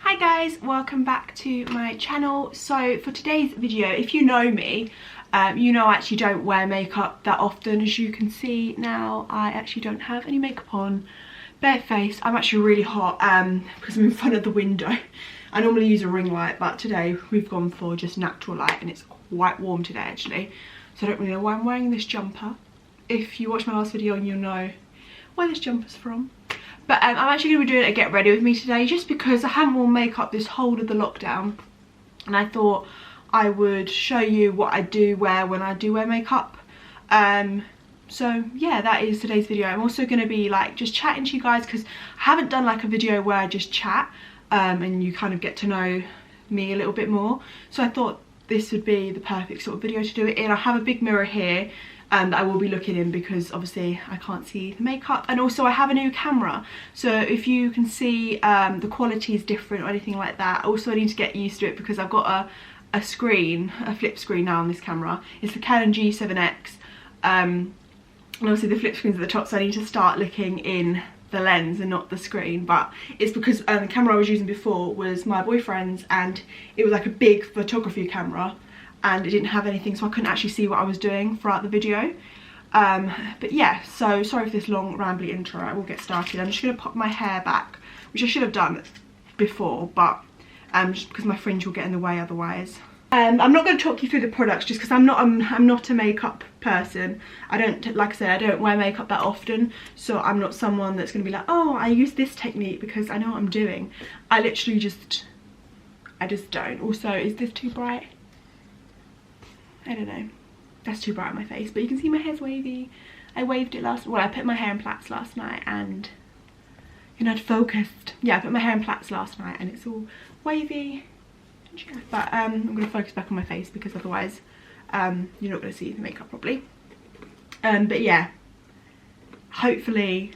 Hi guys, welcome back to my channel. So for today's video, if you know me, you know I actually don't wear makeup that often. As you can see now, I actually don't have any makeup on, bare face. I'm actually really hot because I'm in front of the window. I normally use a ring light, but today we've gone for just natural light and it's quite warm today actually. So I don't really know why I'm wearing this jumper. If you watch my last video, you'll know where this jumper's from. But I'm actually going to be doing a get ready with me today just because I haven't worn makeup this whole of the lockdown. And I thought I would show you what I do wear when I do wear makeup. So yeah, that is today's video. I'm also going to be like just chatting to you guys because I haven't done like a video where I just chat and you kind of get to know me a little bit more. So I thought this would be the perfect sort of video to do it in. I have a big mirror here that I will be looking in because obviously I can't see the makeup, and also I have a new camera, so if you can see the quality is different or anything like that. Also I need to get used to it because I've got a flip screen now on this camera. It's the Canon G7X and obviously the flip screen's at the top, so I need to start looking in the lens and not the screen. But it's because the camera I was using before was my boyfriend's and it was like a big photography camera and it didn't have anything, so I couldn't actually see what I was doing throughout the video. But yeah, so sorry for this long rambly intro. I will get started. I'm just going to pop my hair back, which I should have done before, but just because my fringe will get in the way otherwise. I'm not going to talk you through the products just because I'm not a makeup person. I don't, like I said, I don't wear makeup that often, so I'm not someone that's going to be like, oh, I use this technique because I know what I'm doing. I literally just don't. Also, is this too bright? I don't know, that's too bright on my face, but you can see my hair's wavy. I waved it I put my hair in plaits last night and you're not focused. Yeah, I put my hair in plaits last night and it's all wavy. Yeah, but I'm going to focus back on my face because otherwise you're not going to see the makeup properly. But yeah, hopefully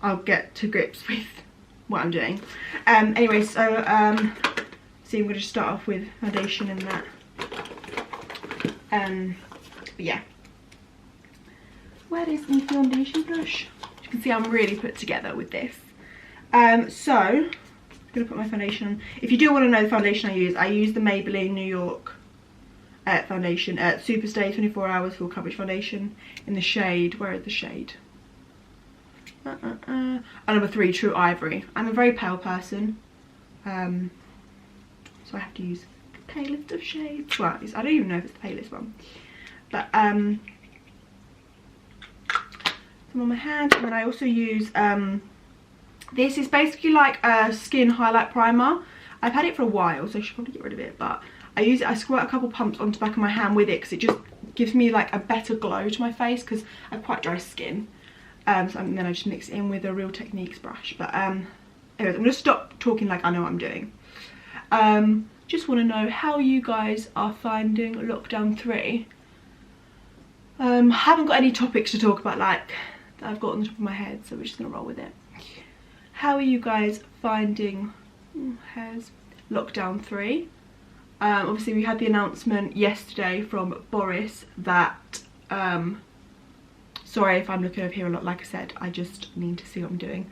I'll get to grips with what I'm doing. Anyway, so see, I'm going to just start off with foundation and that. But yeah, where is the foundation brush? As you can see, I'm really put together with this. So I'm gonna put my foundation on. If you do want to know the foundation I use the Maybelline New York foundation, Superstay 24 Hours Full Coverage Foundation in the shade. Where is the shade? Number 3, True Ivory. I'm a very pale person, so I have to use palest of shades. Well, I don't even know if it's the palest one, but some on my hand. And then I also use this is basically like a skin highlight primer. I've had it for a while, so I should probably get rid of it, but I use it. I squirt a couple pumps onto the back of my hand with it because it just gives me like a better glow to my face because I have quite dry skin. And then I just mix it in with a Real Techniques brush. But anyways, I'm gonna stop talking like I know what I'm doing. Just want to know how you guys are finding lockdown 3. I haven't got any topics to talk about like that I've got on the top of my head, so we're just gonna roll with it. How are you guys finding lockdown 3? Obviously we had the announcement yesterday from Boris that sorry if I'm looking over here a lot, like I said, I just need to see what I'm doing.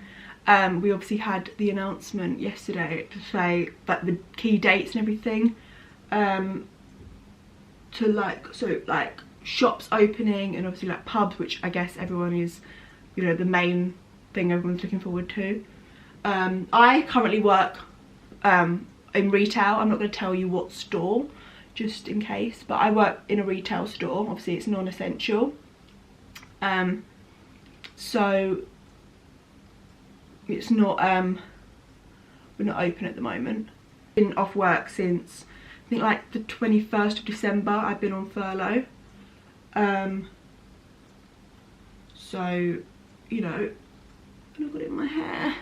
We obviously had the announcement yesterday to say that the key dates and everything to like shops opening and obviously like pubs, which I guess everyone is, you know, the main thing everyone's looking forward to. I currently work in retail. I'm not going to tell you what store just in case, but I work in a retail store. Obviously it's non-essential, so it's not we're not open at the moment. Been off work since I think like the 21st of December. I've been on furlough, so you know, I've got it in my hair.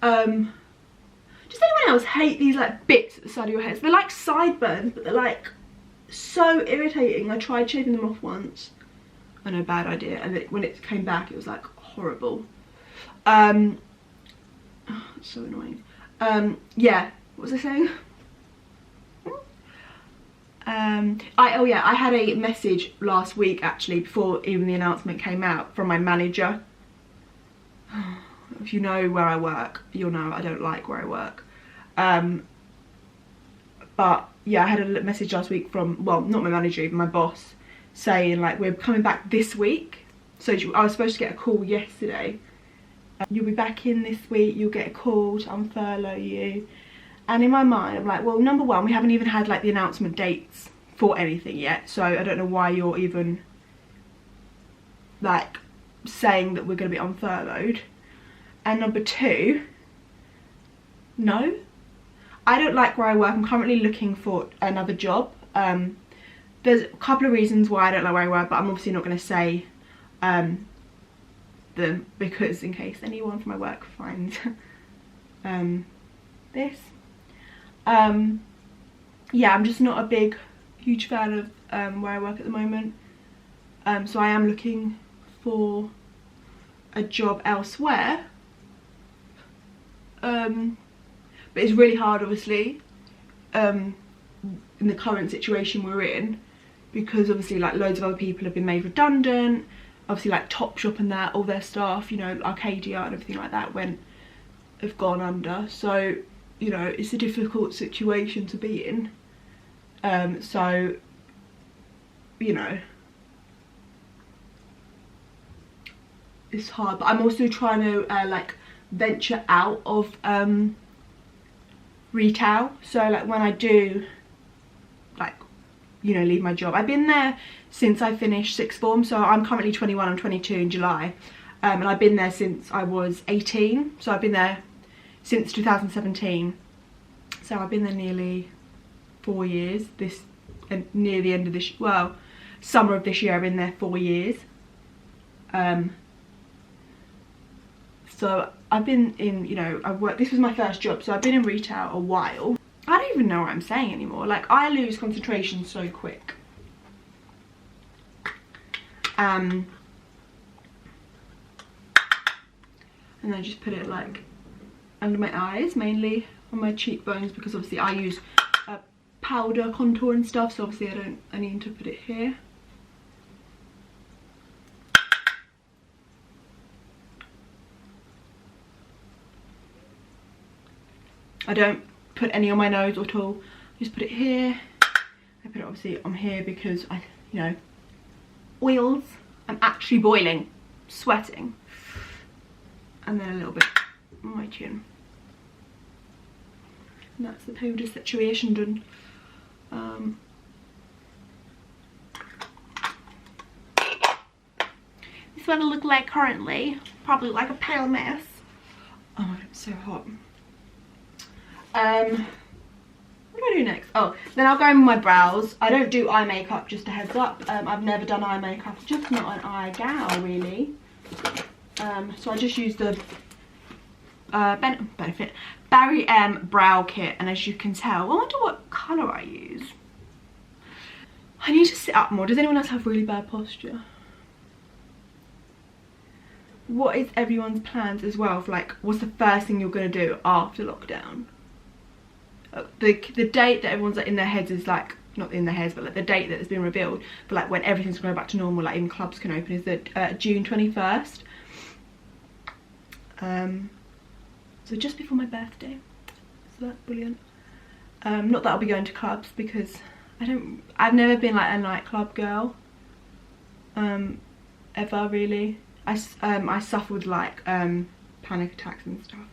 Does anyone else hate these like bits at the side of your head? They're like sideburns, but they're like so irritating. I tried shaving them off once. I know, bad idea, and then when it came back it was like horrible. Oh, it's so annoying. Yeah, what was I saying? Oh yeah, I had a message last week actually, before even the announcement came out, from my manager. It if you know where I work, you'll know I don't like where I work. But yeah, I had a message last week from, well, not my manager, even my boss, saying like, we're coming back this week. So I was supposed to get a call yesterday. You'll be back in this week, you'll get a call to unfurlough you. And in my mind, I'm like, well, number one, we haven't even had like the announcement dates for anything yet. So I don't know why you're even like saying that we're going to be unfurloughed. And number two, no. I don't like where I work. I'm currently looking for another job. There's a couple of reasons why I don't like where I work, but I'm obviously not going to say them, because in case anyone from my work finds this. Yeah, I'm just not a huge fan of where I work at the moment. So I am looking for a job elsewhere. But it's really hard, obviously, in the current situation we're in, because obviously like loads of other people have been made redundant. Obviously like Topshop and that, all their staff, you know, Arcadia and everything like that have gone under. So, you know, it's a difficult situation to be in. So, you know, it's hard. But I'm also trying to like venture out of retail. So like when I do like, you know, leave my job, I've been there since I finished sixth form. So I'm currently 21, I'm 22 in July, and I've been there since I was 18. So I've been there since 2017. So I've been there nearly 4 years. This, and near the end of this, well, summer of this year, I've been there 4 years. So I've been in, you know, this was my first job, so I've been in retail a while. I don't even know what I'm saying anymore. Like, I lose concentration so quick. And I just put it like under my eyes, mainly on my cheekbones, because obviously I use powder contour and stuff, so obviously I need to put it here. I don't put any on my nose at all. I just put it here. I put it obviously on here because you know, oils. I'm actually boiling, sweating. And then a little bit on my chin. And that's the powder situation done. This is what I look like currently. Probably like a pale mess. Oh my god, it's so hot. What do I do next? Oh, then I'll go in with my brows. I don't do eye makeup, just a heads up. I've never done eye makeup, just not an eye gal really. So I just use the Benefit Barry M brow kit, and as you can tell, I wonder what colour I use. I need to sit up more. Does anyone else have really bad posture? What is everyone's plans as well for, like, what's the first thing you're going to do after lockdown? The date that everyone's like in their heads is like, not in their heads, but like the date that has been revealed for like when everything's going back to normal, like even clubs can open, is that June 21st. So just before my birthday, so that's brilliant. Not that I'll be going to clubs, because I've never been like a nightclub girl, ever really. I suffer with like panic attacks and stuff.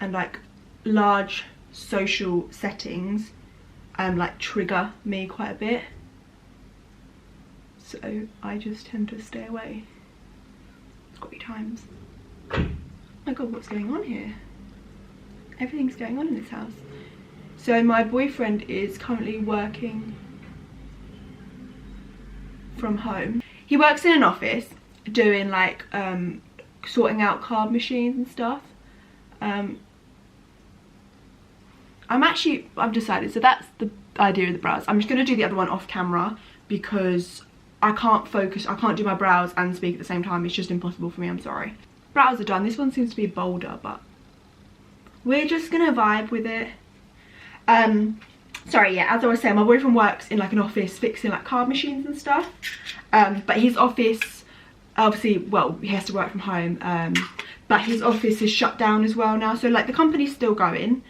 And like large social settings like trigger me quite a bit, so I just tend to stay away. It's got to be times. Oh my god, what's going on here? Everything's going on in this house. So my boyfriend is currently working from home. He works in an office doing like sorting out card machines and stuff. I've decided, so that's the idea of the brows. I'm just going to do the other one off camera because I can't focus, I can't do my brows and speak at the same time. It's just impossible for me, I'm sorry. Brows are done. This one seems to be bolder, but we're just going to vibe with it. sorry, yeah, as I was saying, my boyfriend works in like an office fixing like card machines and stuff. But his office, obviously, well, he has to work from home, but his office is shut down as well now. So like the company's still going,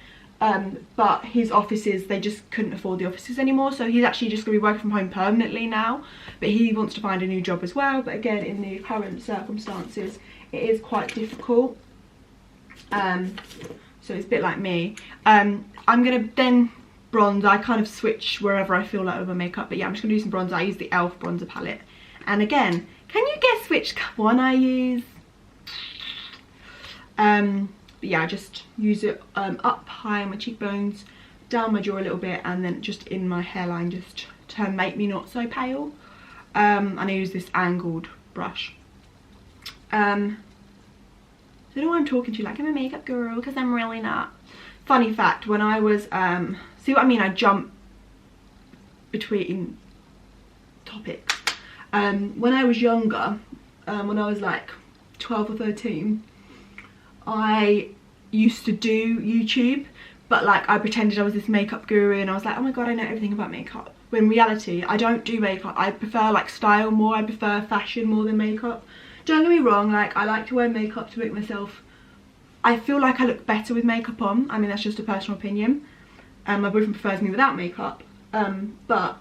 but his offices, they just couldn't afford the offices anymore. So he's actually just gonna be working from home permanently now, but he wants to find a new job as well. But again, in the current circumstances, it is quite difficult. So it's a bit like me. I'm gonna then bronze. I kind of switch wherever I feel like with my makeup, but yeah, I'm just gonna do some bronzer. I use the e.l.f. bronzer palette, and again, can you guess which one I use? But yeah, I just use it up high on my cheekbones, down my jaw a little bit, and then just in my hairline, just to make me not so pale. And I use this angled brush. I don't know why I'm talking to you like I'm a makeup guru, because I'm really not. Funny fact, when I was, see what I mean, I jump between topics. When I was younger, when I was like 12 or 13, I used to do YouTube, but like I pretended I was this makeup guru, and I was like, oh my god, I know everything about makeup. When in reality, I don't do makeup. I prefer like style more, I prefer fashion more than makeup. Don't get me wrong, like I like to wear makeup to make myself, I feel like I look better with makeup on. I mean, that's just a personal opinion. My boyfriend prefers me without makeup, but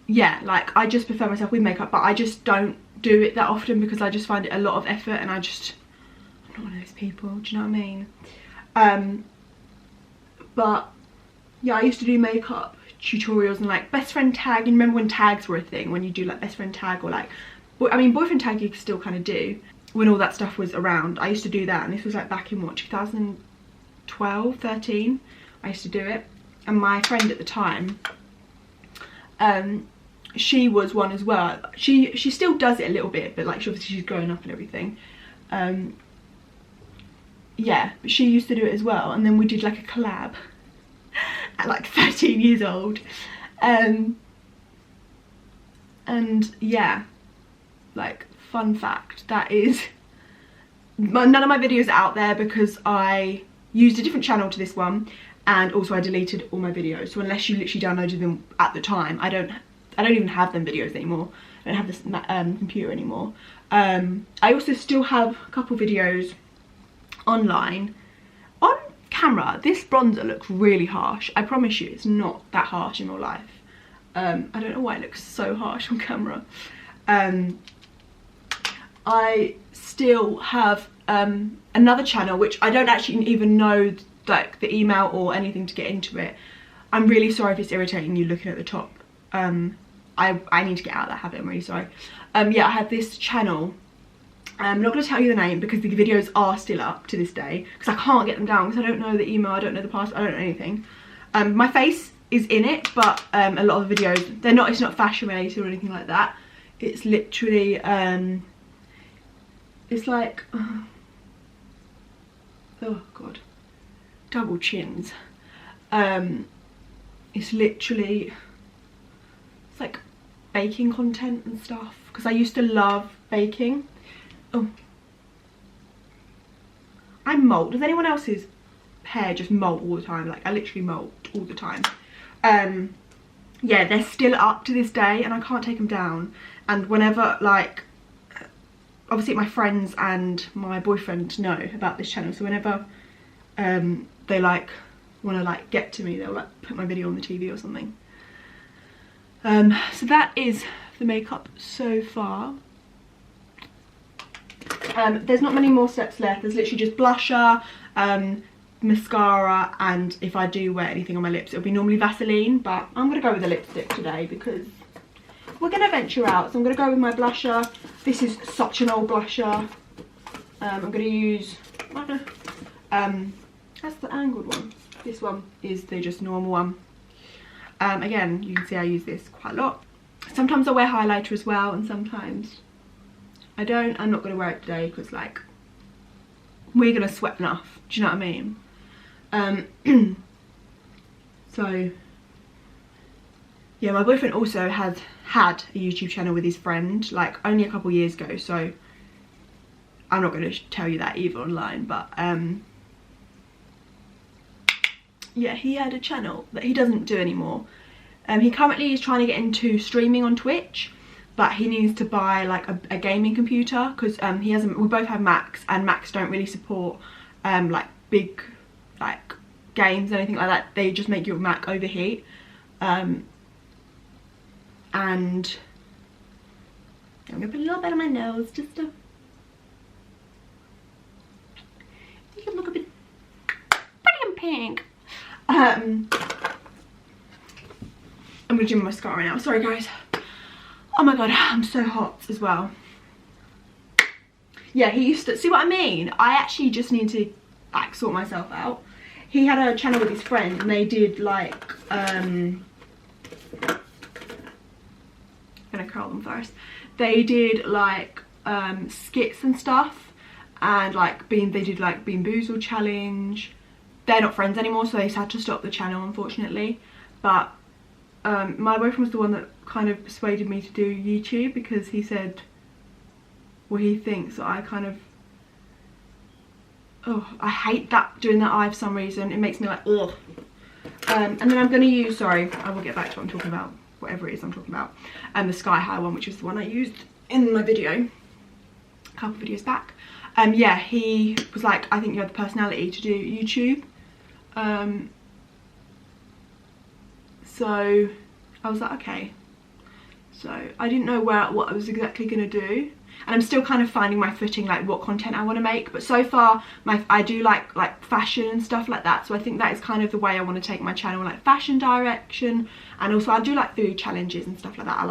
yeah, like I just prefer myself with makeup, but I just don't do it that often because I just find it a lot of effort, and I'm not one of those people, do you know what I mean? But yeah, I used to do makeup tutorials and like best friend tag. You remember when tags were a thing, when you do like best friend tag, or like, I mean, boyfriend tag you still kind of do when all that stuff was around. I used to do that, and this was like back in what, 2012, 13, I used to do it. And my friend at the time, she was one as well. She still does it a little bit, but like obviously she's grown up and everything. Yeah, but she used to do it as well, and then we did like a collab at like 13 years old. And yeah, like fun fact, that is, none of my videos are out there because I used a different channel to this one, and also I deleted all my videos. So unless you literally downloaded them at the time, I don't even have them videos anymore. I don't have this computer anymore. I also still have a couple videos online. On camera, this bronzer looks really harsh. I promise you, it's not that harsh in real life. I don't know why it looks so harsh on camera. I still have another channel which I don't actually even know like the email or anything to get into it. I'm really sorry if it's irritating you looking at the top. I need to get out of that habit, I'm really sorry. Yeah, I have this channel. I'm not going to tell you the name because the videos are still up to this day, because I can't get them down because I don't know the email, I don't know the password, I don't know anything. My face is in it, but a lot of the videos, it's not fashion related or anything like that. It's literally, it's like, oh god, double chins. It's literally, it's like baking content and stuff, because I used to love baking. Oh, I molt. Does anyone else's hair just molt all the time? Like I literally molt all the time. Yeah, they're still up to this day and I can't take them down. And whenever, like, obviously my friends and my boyfriend know about this channel, so whenever they like want to like get to me, they'll like put my video on the TV or something. So that is the makeup so far. There's not many more steps left. There's literally just blusher, mascara, and if I do wear anything on my lips, it'll be normally Vaseline, but I'm gonna go with a lipstick today because we're gonna venture out. So I'm gonna go with my blusher. This is such an old blusher. I'm gonna use, that's the angled one. This one is the just normal one. Again, you can see I use this quite a lot. Sometimes I wear highlighter as well, and sometimes I don't. I'm not going to wear it today because, like, we're going to sweat enough. Do you know what I mean? So, yeah, my boyfriend also had a YouTube channel with his friend, like, only a couple years ago. So, I'm not going to tell you that either online. But, yeah, he had a channel that he doesn't do anymore. He currently is trying to get into streaming on Twitch, but he needs to buy like a gaming computer, because we both have Macs, and Macs don't really support like big like games or anything like that. They just make your Mac overheat. And I'm gonna put a little bit on my nose just to make it look a bit pretty and pink. I'm gonna do my mascara now. Sorry guys. Oh my god, I'm so hot as well. Yeah, he used to, see what I mean? I actually just need to like sort myself out. He had a channel with his friend, and they did like I'm gonna curl them first. They did like skits and stuff, and like they did like Bean Boozled challenge. They're not friends anymore, so they had to stop the channel, unfortunately. But my boyfriend was the one that kind of persuaded me to do YouTube, because he said, well, he thinks that I kind of, oh, I hate that, doing that eye for some reason. It makes me like, ugh. And then I'm going to use, sorry, I will get back to what I'm talking about, whatever it is I'm talking about. And the Sky High one, which is the one I used in my video a couple of videos back. Yeah, he was like, I think you have the personality to do YouTube. So I was like, okay. So I didn't know what I was exactly going to do, and I'm still kind of finding my footing, like what content I want to make. But so far I do like fashion and stuff like that, so I think that is kind of the way I want to take my channel, like fashion direction. And also I do like food challenges and stuff like that.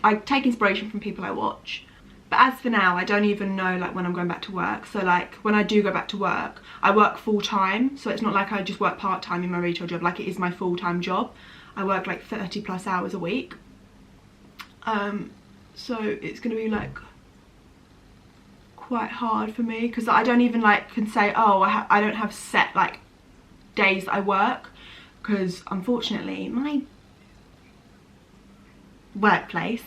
I take inspiration from people I watch. But as for now, I don't even know like when I'm going back to work. So like when I do go back to work, I work full time, so it's not like I just work part time in my retail job. Like, it is my full-time job. I work like 30 plus hours a week. So it's gonna be like quite hard for me, because I don't even like can say, oh, I don't have set like days that I work, because unfortunately my workplace,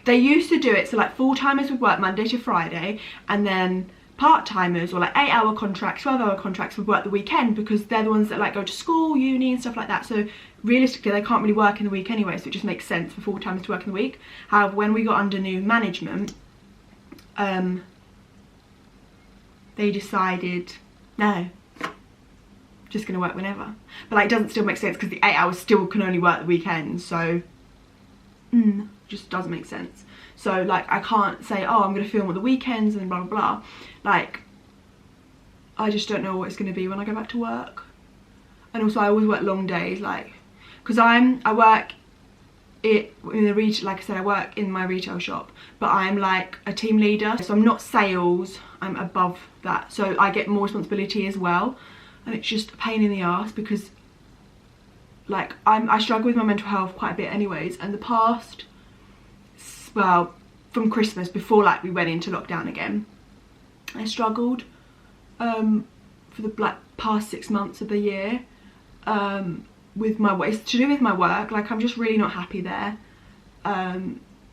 they used to do it so like full-timers would work Monday to Friday, and then part-timers, or like 8-hour contracts, 12-hour contracts, would work the weekend, because they're the ones that like go to school, uni and stuff like that. So realistically they can't really work in the week anyway, so it just makes sense for full-timers to work in the week. However, when we got under new management, they decided, no, just gonna work whenever. But like, it doesn't still make sense, because the 8 hours still can only work the weekends, so just doesn't make sense. So like, I can't say, oh, I'm gonna film on the weekends and blah blah blah. Like, I just don't know what it's gonna be when I go back to work. And also I always work long days, like, because I work in the retail, like I said, I work in my retail shop, but I'm like a team leader, so I'm not sales, I'm above that, so I get more responsibility as well. And it's just a pain in the ass, because like I struggle with my mental health quite a bit anyways, and the past, well, from Christmas, before like we went into lockdown again, I struggled for the past 6 months of the year with my work. It's to do with my work. Like, I'm just really not happy there.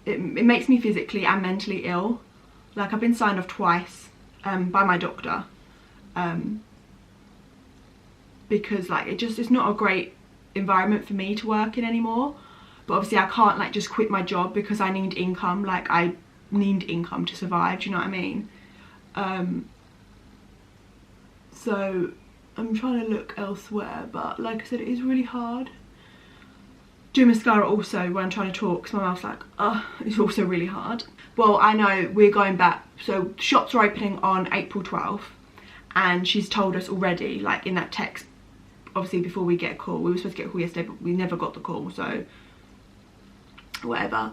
It makes me physically and mentally ill. Like, I've been signed off twice by my doctor, because like it's not a great environment for me to work in anymore. But obviously I can't like just quit my job, because I need income. Like, I need income to survive, do you know what I mean? So I'm trying to look elsewhere, but like I said, it is really hard. Do mascara also when I'm trying to talk, because my mouth's like, it's also really hard. Well, I know we're going back, so shops are opening on April 12th, and she's told us already, like in that text, obviously before we get a call. We were supposed to get a call yesterday, but we never got the call, so whatever.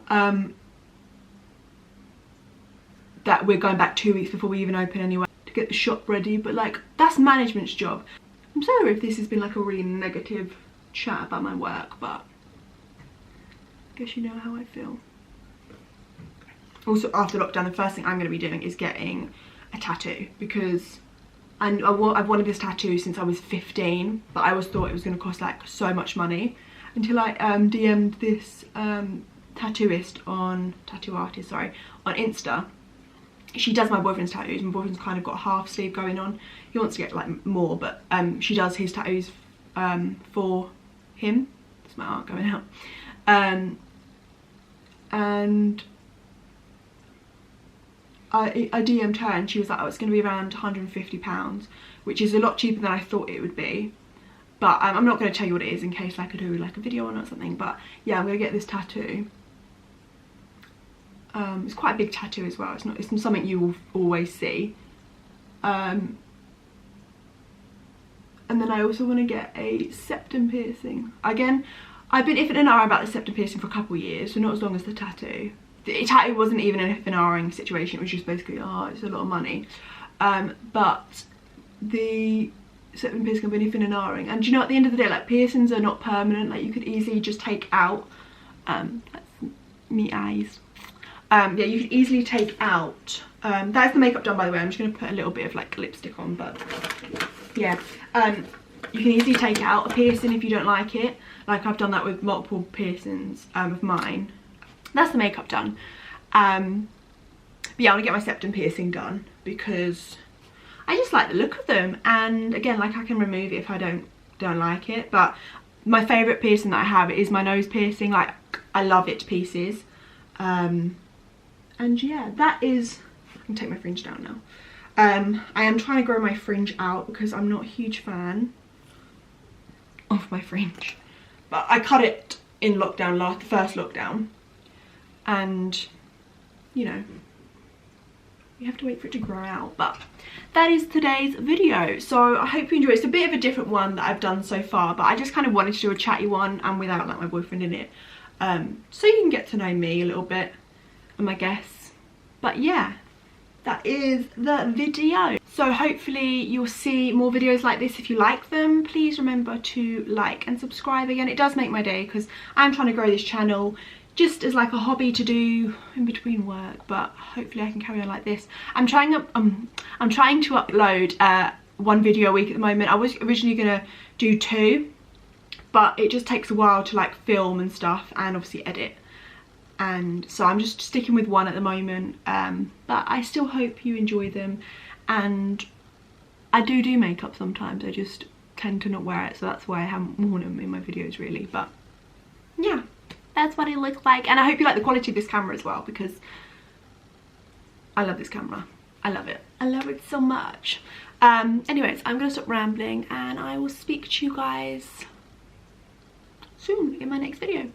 That we're going back 2 weeks before we even open anyway, to get the shop ready. But like, that's management's job. I'm sorry if this has been like a really negative chat about my work, but I guess you know how I feel. Also, after lockdown, the first thing I'm going to be doing is getting a tattoo, because I've wanted this tattoo since I was 15, but I always thought it was going to cost like so much money, until I DM'd this tattoo artist on Insta. she does my boyfriend's tattoos. My boyfriend's kind of got a half sleeve going on. He wants to get like more, but she does his tattoos for him. That's my art going out. And I DM'd her and she was like, oh, it's going to be around £150, which is a lot cheaper than I thought it would be. But I'm not going to tell you what it is in case like I do like a video on it or something. But yeah, I'm going to get this tattoo. It's quite a big tattoo as well. It's not something you will always see. And then I also want to get a septum piercing. Again, I've been iffing and ahhing about the septum piercing for a couple of years, so not as long as the tattoo. The tattoo wasn't even an iffing and ahhing situation. It was just basically, oh, it's a lot of money. But the septum piercing I've been iffing and ahhing. And do you know, at the end of the day, like, piercings are not permanent. Like, you could easily just take out, that's me eyes. Yeah, you can easily take out, that's the makeup done, by the way. I'm just going to put a little bit of like lipstick on, but yeah, you can easily take out a piercing if you don't like it. Like, I've done that with multiple piercings of mine. That's the makeup done. But yeah, I want to get my septum piercing done because I just like the look of them, and again, like, I can remove it if I don't like it. But my favourite piercing that I have is my nose piercing. Like, I love it to pieces. And yeah, that is, I can take my fringe down now. I am trying to grow my fringe out because I'm not a huge fan of my fringe. But I cut it in lockdown, the first lockdown. And, you know, you have to wait for it to grow out. But that is today's video. So I hope you enjoy it. It's a bit of a different one that I've done so far, but I just kind of wanted to do a chatty one and without like my boyfriend in it. So you can get to know me a little bit and my guests. But yeah, that is the video. So hopefully you'll see more videos like this. If you like them, please remember to like and subscribe. Again, it does make my day because I'm trying to grow this channel just as like a hobby to do in between work, but hopefully I can carry on like this. I'm trying to upload one video a week at the moment. I was originally gonna do 2, but it just takes a while to like film and stuff and obviously edit. And so I'm just sticking with 1 at the moment, but I still hope you enjoy them. And I do makeup sometimes, I just tend to not wear it, so that's why I haven't worn them in my videos really. But yeah, that's what it looks like, and I hope you like the quality of this camera as well, because I love this camera. I love it so much. Anyways, I'm gonna stop rambling and I will speak to you guys soon in my next video.